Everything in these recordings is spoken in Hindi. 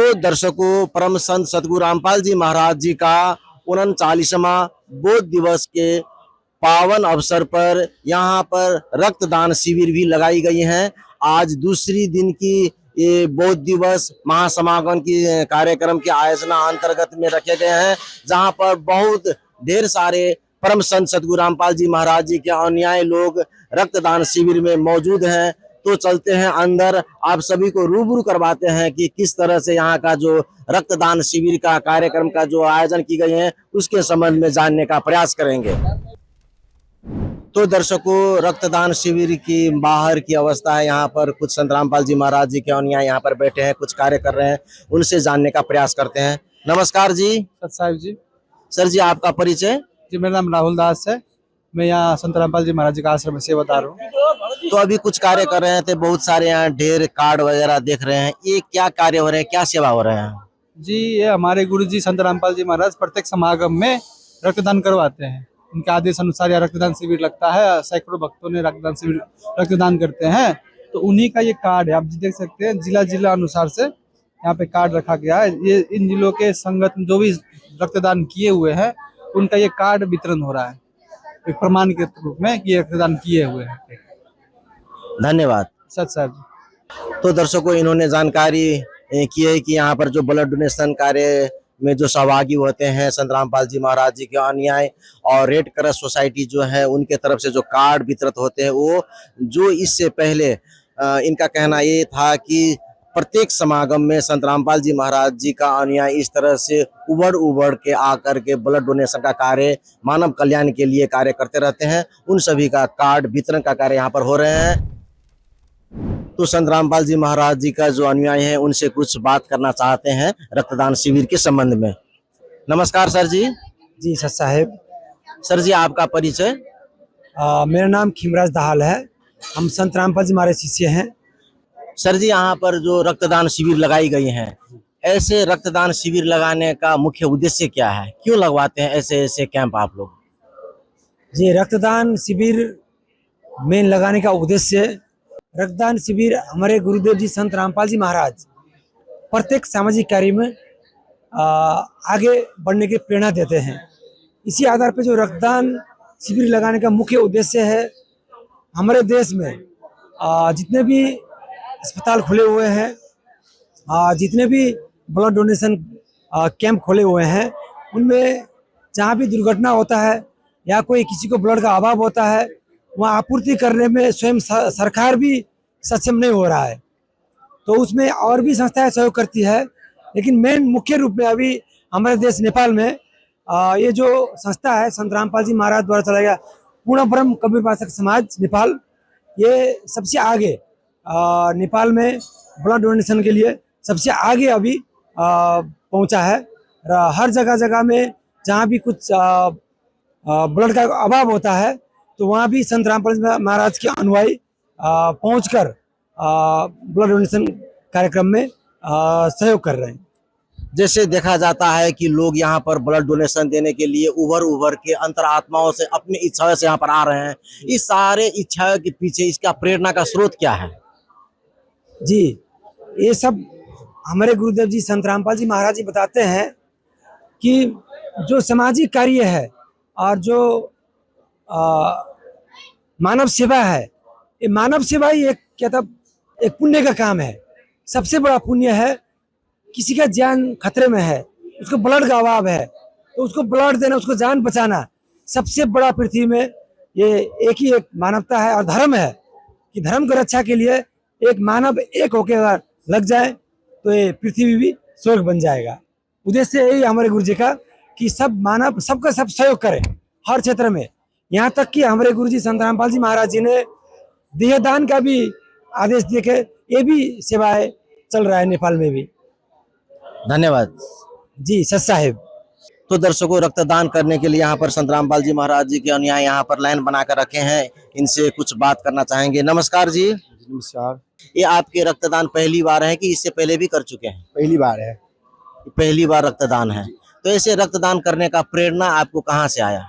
तो दर्शकों, परम संत सतगुरु रामपाल जी महाराज जी का 39वां बोध दिवस के पावन अवसर पर यहाँ पर रक्तदान शिविर भी लगाई गई है। आज दूसरी दिन की ये बोध दिवस महासमागम की कार्यक्रम के आयोजना अंतर्गत में रखे गए हैं, जहाँ पर बहुत ढेर सारे परम संत सतगुरु रामपाल जी महाराज जी के अनुयायी लोग रक्तदान शिविर में मौजूद हैं। तो चलते हैं अंदर, आप सभी को रूबरू करवाते हैं कि किस तरह से यहाँ का जो रक्तदान शिविर का कार्यक्रम का जो आयोजन की गई है उसके संबंध में जानने का प्रयास करेंगे। तो दर्शकों, रक्तदान शिविर की बाहर की अवस्था है। यहाँ पर कुछ संत रामपाल जी महाराज जी के अनुयायी यहाँ पर बैठे हैं, कुछ कार्य कर रहे हैं, उनसे जानने का प्रयास करते हैं। नमस्कार जी। सत साहिब जी। सर जी, आपका परिचय? जी, मेरा नाम राहुल दास है। मैं यहाँ संत रामपाल जी महाराज जी का आश्रम में सेवादार हूँ। तो अभी कुछ कार्य कर रहे थे, बहुत सारे यहाँ ढेर कार्ड वगैरह देख रहे हैं, ये क्या कार्य हो रहे हैं, क्या सेवा हो रहे हैं? जी, ये हमारे गुरु जी संत रामपाल जी महाराज प्रत्येक समागम में रक्तदान करवाते हैं। उनके आदेश अनुसार यह रक्तदान शिविर लगता है। सैकड़ों भक्तों ने रक्तदान करते हैं। तो उन्हीं का ये कार्ड है, आप देख सकते हैं। जिला जिला अनुसार से यहाँ पे कार्ड रखा गया है। ये इन जिलों के संगत जो भी रक्तदान किए हुए हैं उनका ये कार्ड वितरण हो रहा है एक प्रमाण के रूप में कि रक्तदान किए हुए हैं। धन्यवाद। सत साहब जी। तो दर्शकों, इन्होंने जानकारी की है कि यहाँ पर जो ब्लड डोनेशन कार्य में जो सहभागी होते हैं संत रामपाल जी महाराज जी के अनुयायी और रेड क्रॉस सोसाइटी जो है उनके तरफ से जो कार्ड वितरित होते हैं, वो जो इससे पहले इनका कहना ये था कि प्रत्येक समागम में संत रामपाल जी महाराज जी का अनुयायी इस तरह से उबड़ के आकर के ब्लड डोनेशन का कार्य, मानव कल्याण के लिए कार्य करते रहते हैं। उन सभी का कार्ड वितरण का कार्य यहाँ पर हो रहे हैं। तो संत रामपाल जी महाराज जी का जो अनुयायी है उनसे कुछ बात करना चाहते हैं रक्तदान शिविर के संबंध में। नमस्कार सर जी। जी सत साहेब। सर जी, आपका परिचय? मेरा नाम खिमराज दाहाल है। हम संत रामपाल जी महाराज शिष्य हैं। सर जी, यहाँ पर जो रक्तदान शिविर लगाई गई है, ऐसे रक्तदान शिविर लगाने का मुख्य उद्देश्य क्या है? क्यों लगवाते हैं ऐसे ऐसे कैंप आप लोग? जी, रक्तदान शिविर में लगाने का उद्देश्य, रक्तदान शिविर हमारे गुरुदेव जी संत रामपाल जी महाराज प्रत्येक सामाजिक कार्य में आगे बढ़ने की प्रेरणा देते हैं। इसी आधार पर जो रक्तदान शिविर लगाने का मुख्य उद्देश्य है, हमारे देश में जितने भी अस्पताल खुले हुए हैं, जितने भी ब्लड डोनेशन कैंप खोले हुए हैं, उनमें जहाँ भी दुर्घटना होता है या कोई किसी को ब्लड का अभाव होता है, वहाँ आपूर्ति करने में स्वयं सरकार भी सक्षम नहीं हो रहा है। तो उसमें और भी संस्थाएं सहयोग करती है, लेकिन मेन मुख्य रूप में अभी हमारे देश नेपाल में ये जो संस्था है संत रामपाल जी महाराज द्वारा चलाया गया पूर्ण ब्रह्म कबीर उपासक समाज नेपाल, ये सबसे आगे नेपाल में ब्लड डोनेशन के लिए सबसे आगे अभी पहुंचा है। हर जगह में जहाँ भी कुछ ब्लड का अभाव होता है तो वहाँ भी संत रामपाल महाराज के अनुयायी पहुंचकर ब्लड डोनेशन कार्यक्रम में सहयोग कर रहे हैं। जैसे देखा जाता है कि लोग यहाँ पर ब्लड डोनेशन देने के लिए उभर के अंतरात्माओं से अपनी इच्छाओं से यहाँ पर आ रहे हैं। इस सारे इच्छाओं के पीछे इसका प्रेरणा का स्रोत क्या है? जी, ये सब हमारे गुरुदेव जी संत रामपाल जी महाराज जी बताते हैं कि जो सामाजिक कार्य है और जो मानव सेवा है, ये मानव सेवा ही एक पुण्य का काम है। सबसे बड़ा पुण्य है, किसी का जान खतरे में है, उसको ब्लड का अभाव है, तो उसको ब्लड देना, उसको जान बचाना सबसे बड़ा पृथ्वी में ये एक ही एक मानवता है और धर्म है कि धर्म की रक्षा के लिए एक मानव एक होके अगर लग जाए तो ये पृथ्वी भी स्वर्ग बन जाएगा। उद्देश्य यही हमारे गुरु जी का कि सब मानव सबका सब सहयोग करें हर क्षेत्र में। यहाँ तक कि हमारे गुरु जी संत रामपाल जी महाराज जी ने देहदान का भी आदेश दिए के ये भी सेवाएं चल रहा है नेपाल में भी। धन्यवाद जी सत साहेब। तो दर्शकों, रक्तदान करने के लिए यहाँ पर संत रामपाल जी महाराज जी के अनुयायी यहाँ पर लाइन बनाकर रखे हैं, इनसे कुछ बात करना चाहेंगे। नमस्कार जी। नमस्कार। ये आपके रक्तदान पहली बार है कि इससे पहले भी कर चुके हैं? पहली बार है। पहली बार रक्तदान है। तो ऐसे रक्तदान करने का प्रेरणा आपको कहाँ से आया?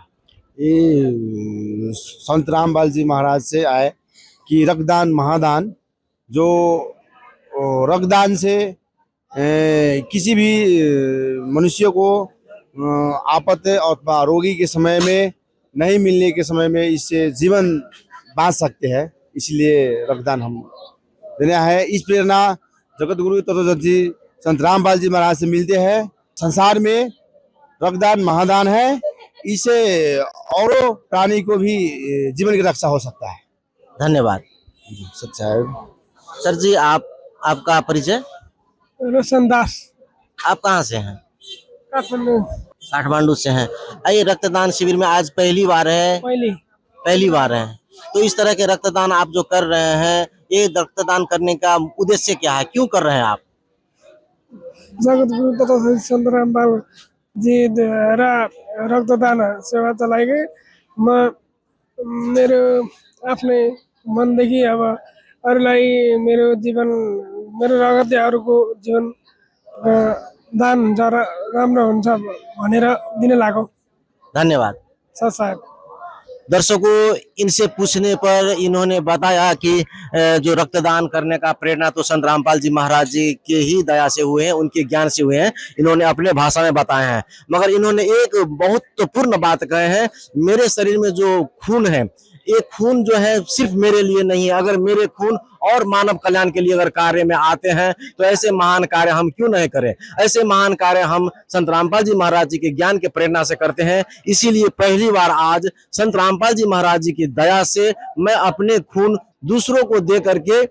ये संत रामपाल जी महाराज से आए कि रक्तदान महादान, जो रक्तदान से किसी भी मनुष्य को आफत और रोगी के समय में नहीं मिलने के समय में इससे जीवन बांच सकते हैं। इसलिए रक्तदान हम देना है। इस प्रेरणा जगत गुरु तत्वदर्शी संत रामपाल जी महाराज से मिलते हैं। संसार में रक्तदान महादान है। इससे औरों प्राणी को भी जीवन की रक्षा हो सकता है। धन्यवाद। सच्चा है। सर जी, आपका परिचय? रोशन दास, आप कहाँ से हैं? काठमांडू। काठमांडू से हैं। ये रक्तदान शिविर में आज पहली बार है? पहली बार है। तो इस तरह के रक्तदान आप जो कर रहे हैं, ये रक्तदान करने का उद्देश्य क्या है, क्यों कर रहे हैं आप? जगत गुरु तथा संत रामपाल जी द्वारा रक्तदान सेवा चलाएंगे। म मेरो आफ्नै मनदेखि अब अरूलाई मेरो जीवन, मेरो रगतले अरूको जीवन दान हुन्छ र राम्रो हुन्छ भनेर दिन लागो। धन्यवाद। साहब, दर्शकों, इनसे पूछने पर इन्होंने बताया कि जो रक्तदान करने का प्रेरणा तो संत रामपाल जी महाराज जी के ही दया से हुए हैं, उनके ज्ञान से हुए हैं। इन्होंने अपने भाषा में बताए हैं, मगर इन्होंने एक महत्वपूर्ण बात कहे हैं, मेरे शरीर में जो खून है, ये खून जो है सिर्फ मेरे लिए नहीं है। अगर मेरे खून और मानव कल्याण के लिए अगर कार्य में आते हैं तो ऐसे महान कार्य हम क्यों नहीं करें। ऐसे महान कार्य हम संत रामपाल जी महाराज जी के ज्ञान के प्रेरणा से करते हैं। इसीलिए पहली बार आज संत रामपाल जी महाराज जी की दया से मैं अपने खून दूसरों को दे करके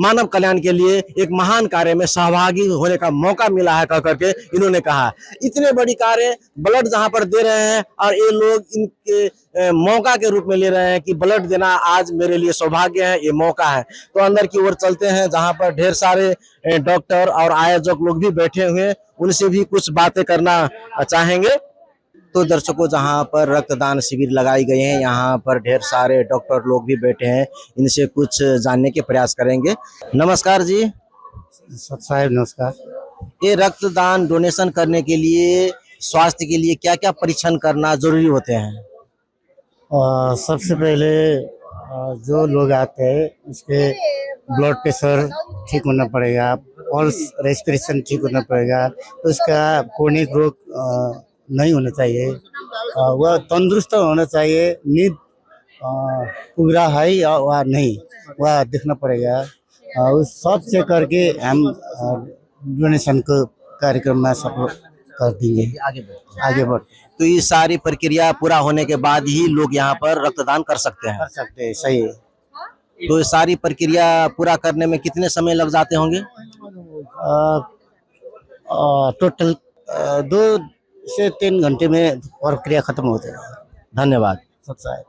मानव कल्याण के लिए एक महान कार्य में सहभागी होने का मौका मिला है, कह करके इन्होंने कहा। इतने बड़ी कार्य ब्लड जहां पर दे रहे हैं और ये लोग इनके मौका के रूप में ले रहे हैं कि ब्लड देना आज मेरे लिए सौभाग्य है, ये मौका है। तो अंदर की ओर चलते हैं, जहां पर ढेर सारे डॉक्टर और आयोजक लोग भी बैठे हुए हैं, उनसे भी कुछ बातें करना चाहेंगे। तो दर्शकों, जहां पर रक्तदान शिविर लगाई गई है, यहाँ पर ढेर सारे डॉक्टर लोग भी बैठे हैं, इनसे कुछ जानने के प्रयास करेंगे। नमस्कार जी। साहब नमस्कार। ये रक्तदान डोनेशन करने के लिए, स्वास्थ्य के लिए क्या क्या परीक्षण करना जरूरी होते हैं? सबसे पहले जो लोग आते हैं उसके ब्लड प्रेशर ठीक होना पड़ेगा, पल्स रेस्पिरेशन ठीक होना पड़ेगा, तो उसका क्रोनिक रोग नहीं होना चाहिए, वह तंदुरुस्त होना चाहिए, नींद पूरा है या वह नहीं, वह देखना पड़ेगा। उस सब चेक करके हम डोनेशन को कार्यक्रम में सफल कर देंगे, आगे बढ़। तो ये सारी प्रक्रिया पूरा होने के बाद ही लोग यहाँ पर रक्तदान कर सकते हैं? कर सकते हैं, सही है। तो ये सारी प्रक्रिया पूरा करने में कितने समय लग जाते होंगे? टोटल 2 से 3 घंटे में प्रक्रिया खत्म होती है। धन्यवाद। सच्चा है।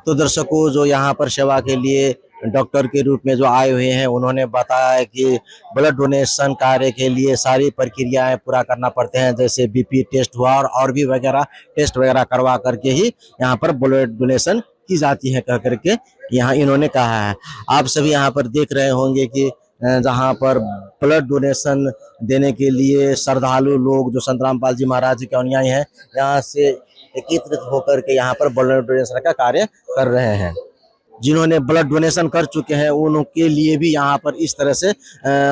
तो दर्शकों, जो यहाँ पर सेवा के लिए डॉक्टर के रूप में जो आए हुए हैं, उन्होंने बताया कि ब्लड डोनेशन कार्य के लिए सारी प्रक्रियाएं पूरा करना पड़ते हैं, जैसे बीपी टेस्ट हुआ और भी वगैरह टेस्ट वगैरह करवा करके ही यहाँ पर ब्लड डोनेशन की जाती है, कह करके यहाँ इन्होंने कहा है। आप सभी यहाँ पर देख रहे होंगे कि जहाँ पर ब्लड डोनेशन देने के लिए श्रद्धालु लोग जो संत रामपाल जी महाराज जी के अनुयायी हैं, यहाँ से एकत्रित होकर के यहाँ पर ब्लड डोनेशन का कार्य कर रहे हैं। जिन्होंने ब्लड डोनेशन कर चुके हैं उनके लिए भी यहाँ पर इस तरह से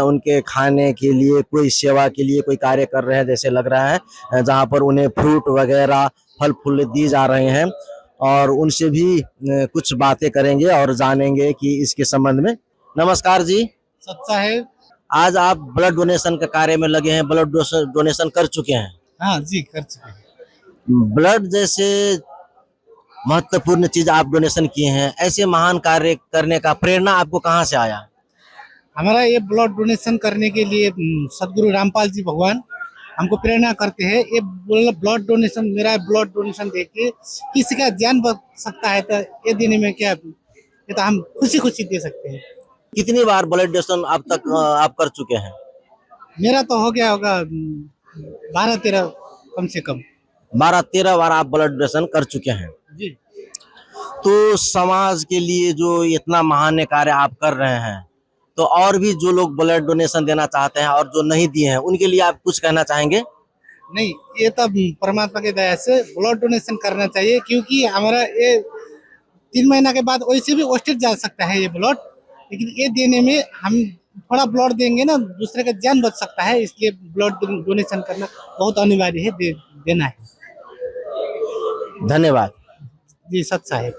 उनके खाने के लिए, कोई सेवा के लिए कोई कार्य कर रहे हैं जैसे लग रहा है, जहाँ पर उन्हें फ्रूट वगैरह फल फूल दिए जा रहे हैं। और उनसे भी कुछ बातें करेंगे और जानेंगे कि इसके संबंध में। नमस्कार जी। सच्चा है। आज आप ब्लड डोनेशन के कार्य में लगे हैं, ब्लड डोनेशन कर चुके हैं? हाँ जी, कर चुके हैं। ब्लड जैसे महत्वपूर्ण चीज आप डोनेशन किए हैं, ऐसे महान कार्य करने का प्रेरणा आपको कहाँ से आया? हमारा ये ब्लड डोनेशन करने के लिए सदगुरु रामपाल जी भगवान हमको प्रेरणा करते हैं। ये ब्लड डोनेशन, मेरा ब्लड डोनेशन देख के किसी का जान बच सकता है, तो ये देने में क्या, ये तो हम खुशी खुशी दे सकते हैं। कितनी बार ब्लड डोनेशन अब तक आप कर चुके हैं? मेरा तो हो गया होगा 12-13, कम से कम 12-13 बार आप ब्लड डोनेशन कर चुके हैं जी। तो समाज के लिए जो इतना महान कार्य आप कर रहे हैं, तो और भी जो लोग ब्लड डोनेशन देना चाहते हैं और जो नहीं दिए हैं, उनके लिए आप कुछ कहना चाहेंगे? नहीं, ये तब परमात्मा के दया से ब्लड डोनेशन करना चाहिए, क्योंकि हमारा ये 3 महीना के बाद वैसे भी वेस्टेज जा सकता है ये ब्लड, लेकिन ये देने में हम थोड़ा ब्लड देंगे ना दूसरे का जान बच सकता है, इसलिए ब्लड डोनेशन करना बहुत अनिवार्य है, देना है। धन्यवाद। जी सच साहेब।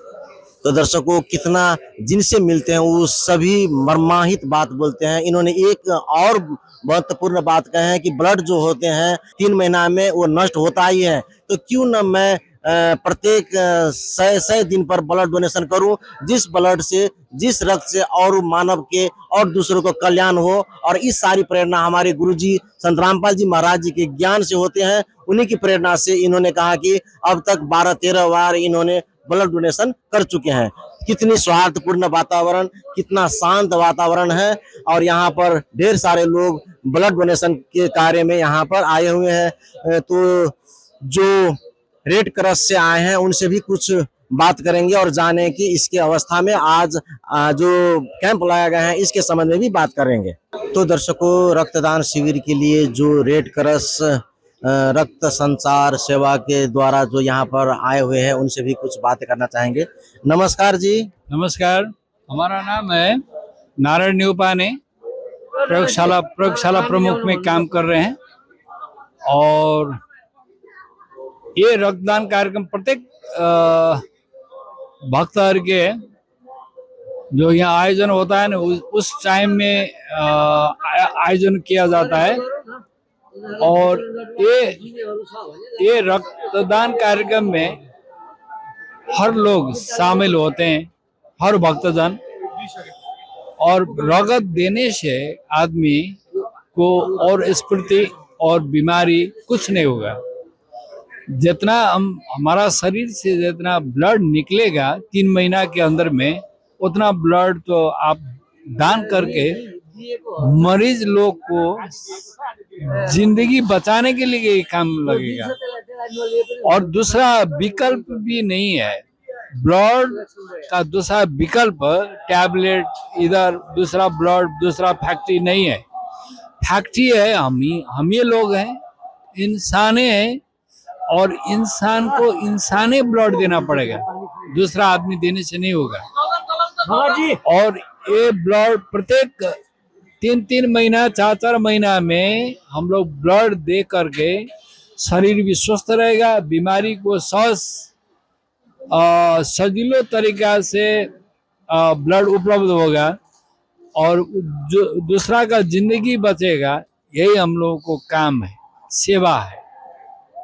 तो दर्शकों, कितना जिनसे मिलते हैं वो सभी मर्माहित बात बोलते हैं। इन्होंने एक और महत्वपूर्ण बात कहे हैं कि ब्लड जो होते हैं 3 महीना में वो नष्ट होता ही है, तो क्यों न मैं प्रत्येक 100 दिन पर ब्लड डोनेशन करूं, जिस ब्लड से, जिस रक्त से और मानव के और दूसरों को कल्याण हो। और इस सारी प्रेरणा हमारे गुरुजी संत रामपाल जी महाराज जी के ज्ञान से होते हैं। उन्हीं की प्रेरणा से इन्होंने कहा कि अब तक 12-13 बार इन्होंने ब्लड डोनेशन कर चुके हैं। कितनी सौहार्दपूर्ण वातावरण, कितना शांत वातावरण है, और यहाँ पर ढेर सारे लोग ब्लड डोनेशन के कार्य में यहाँ पर आए हुए हैं। तो जो रेड क्रॉस से आए हैं उनसे भी कुछ बात करेंगे और जाने कि इसके अवस्था में आज जो कैंप लगाया गया है इसके संबंध में भी बात करेंगे। तो दर्शकों, रक्तदान शिविर के लिए जो रेड क्रॉस रक्त संचार सेवा के द्वारा जो यहाँ पर आए हुए हैं उनसे भी कुछ बातें करना चाहेंगे। नमस्कार जी। नमस्कार, हमारा नाम है नारायण न्यूपाने, प्रयोगशाला प्रमुख में काम कर रहे हैं। और ये रक्तदान कार्यक्रम प्रत्येक भक्तहर के जो यहाँ आयोजन होता है ना, उस टाइम में आयोजन किया जाता है। और ये रक्तदान कार्यक्रम में हर लोग शामिल होते हैं, हर भक्तजन। और रक्त देने से आदमी को और स्फूर्ति और बीमारी कुछ नहीं होगा। जितना हमारा शरीर से जितना ब्लड निकलेगा 3 महीना के अंदर में, उतना ब्लड तो आप दान करके मरीज लोग को जिंदगी बचाने के लिए काम लगेगा। और दूसरा विकल्प भी नहीं है, ब्लड का दूसरा विकल्प टैबलेट, इधर दूसरा ब्लड, दूसरा फैक्ट्री नहीं है। फैक्ट्री है हम ये लोग हैं, इंसाने हैं, और इंसान को इंसाने ब्लड देना पड़ेगा, दूसरा आदमी देने से नहीं होगा। और ये ब्लड प्रत्येक 3-3 महीना, 4-4 महीना में हम लोग ब्लड दे करके शरीर भी स्वस्थ रहेगा, बीमारी को सजीलो तरीका से ब्लड उपलब्ध होगा, और जो दूसरा का जिंदगी बचेगा। यही हम लोगों को काम है, सेवा है।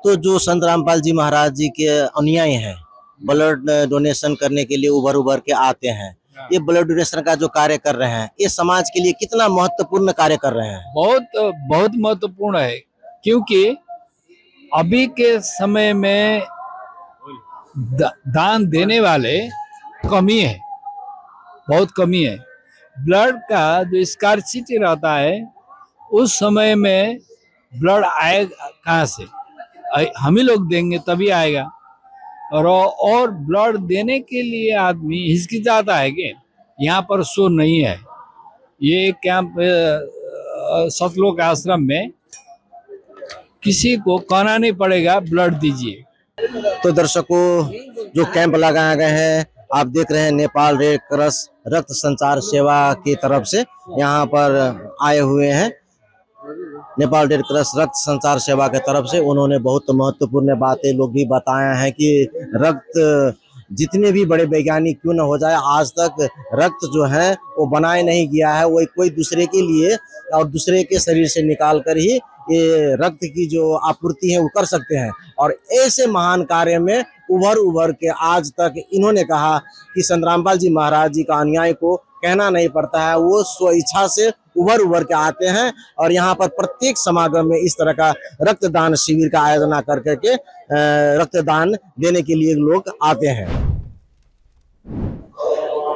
तो जो संत रामपाल जी महाराज जी के अनुयायी हैं, ब्लड डोनेशन करने के लिए उभर के आते हैं, ये ब्लड डोनेशन का जो कार्य कर रहे हैं, ये समाज के लिए कितना महत्वपूर्ण कार्य कर रहे हैं? बहुत महत्वपूर्ण है, क्योंकि अभी के समय में दान देने वाले कमी है, बहुत कमी है। ब्लड का जो स्कार्सिटी रहता है, उस समय में ब्लड आएगा कहाँ से? हम ही लोग देंगे तभी आएगा। और ब्लड देने के लिए आदमी हिचकिचाता है कि यहाँ पर शो नहीं है। ये कैंप सतलोक आश्रम में किसी को कहना नहीं पड़ेगा ब्लड दीजिए। तो दर्शकों, जो कैंप लगाए गए हैं, आप देख रहे हैं नेपाल रेड क्रॉस रक्त संचार सेवा की तरफ से यहाँ पर आए हुए हैं। नेपाल रेड क्रॉस रक्त संचार सेवा की तरफ से उन्होंने बहुत महत्वपूर्ण बातें लोग भी बताया है कि रक्त जितने भी बड़े वैज्ञानिक क्यों न हो जाए, आज तक रक्त जो है वो बनाया नहीं गया है। वो कोई दूसरे के लिए और दूसरे के शरीर से निकाल कर ही ये रक्त की जो आपूर्ति है वो कर सकते हैं। और ऐसे महान कार्य में उभर के आज तक इन्होंने कहा कि संत रामपाल जी महाराज जी का अनुयायी को कहना नहीं पड़ता है, वो स्व इच्छा से उभर के आते हैं। और यहाँ पर प्रत्येक समागम में इस तरह का रक्तदान शिविर का आयोजन करके रक्तदान देने के लिए लोग आते हैं।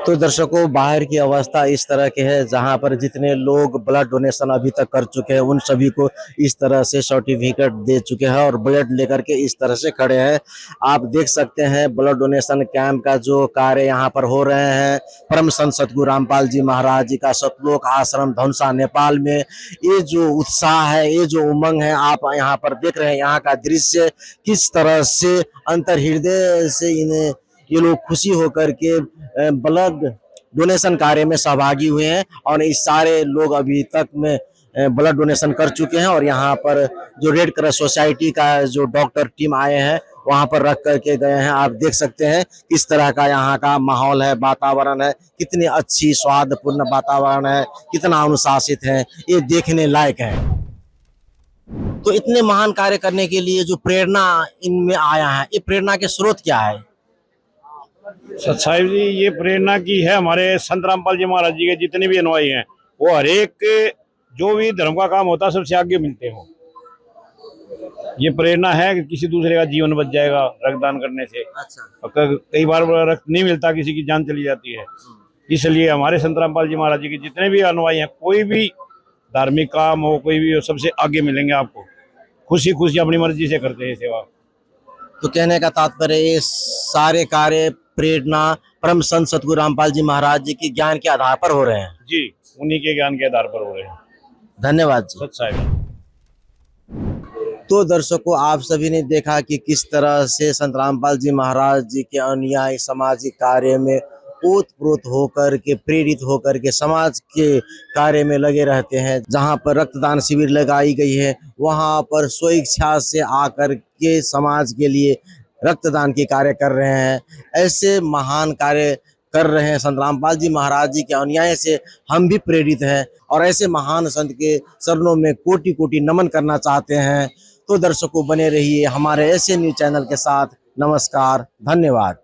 तो दर्शकों, बाहर की अवस्था इस तरह की है, जहां पर जितने लोग ब्लड डोनेशन अभी तक कर चुके हैं उन सभी को इस तरह से सर्टिफिकेट दे चुके हैं और ब्लड लेकर के इस तरह से खड़े हैं। आप देख सकते हैं ब्लड डोनेशन कैंप का जो कार्य यहाँ पर हो रहे हैं। परम संत सतगुरु रामपाल जी महाराज जी का सतलोक आश्रम धनुषा नेपाल में ये जो उत्साह है, ये जो उमंग है, आप यहाँ पर देख रहे हैं। यहाँ का दृश्य किस तरह से अंतर हृदय से इन्हें ये लोग खुशी होकर के ब्लड डोनेशन कार्य में सहभागी हुए हैं और इस सारे लोग अभी तक में ब्लड डोनेशन कर चुके हैं। और यहाँ पर जो रेड क्रॉस सोसाइटी का जो डॉक्टर टीम आए हैं वहां पर रख करके गए हैं। आप देख सकते हैं किस तरह का यहाँ का माहौल है, वातावरण है, कितनी अच्छी स्वादपूर्ण वातावरण है, कितना अनुशासित है, ये देखने लायक है। तो इतने महान कार्य करने के लिए जो प्रेरणा इनमें आया है, ये प्रेरणा के स्रोत क्या है? साहिब जी, ये प्रेरणा की है हमारे संत रामपाल जी महाराज जी के जितने भी अनुयायी हैं, वो हर एक जो भी धर्म का काम होता है सबसे आगे मिलते हो। ये प्रेरणा है कि किसी दूसरे का जीवन बच जाएगा रक्तदान करने से। अच्छा। कई बार रक्त नहीं मिलता, किसी की जान चली जाती है। इसलिए हमारे संत रामपाल जी महाराज जी के जितने भी अनुयायी हैं, कोई भी धार्मिक काम हो, कोई भी हो, सबसे आगे मिलेंगे आपको। खुशी खुशी अपनी मर्जी से करते हैं सेवा। तो कहने का तात्पर्य ये सारे कार्य प्रेरणा परम संत सतगुरु रामपाल जी महाराज जी के ज्ञान के आधार पर हो रहे हैं। जी, उन्हीं के ज्ञान के आधार पर हो रहे हैं। धन्यवाद जी। सत साहिब। तो दर्शकों, आप सभी ने देखा कि किस तरह से संत रामपाल जी महाराज जी के अनुयायी सामाजिक कार्य में ओतप्रोत होकर के, प्रेरित होकर के समाज के कार्य में लगे रहते हैं। जहां पर रक्तदान शिविर लगाई गई है वहां पर स्वेच्छा से आकर के समाज के लिए रक्तदान के कार्य कर रहे हैं। ऐसे महान कार्य कर रहे हैं संत रामपाल जी महाराज जी के अनुयायी से हम भी प्रेरित हैं और ऐसे महान संत के चरणों में कोटि कोटि नमन करना चाहते हैं। तो दर्शकों, बने रहिए हमारे ऐसे न्यूज चैनल के साथ। नमस्कार, धन्यवाद।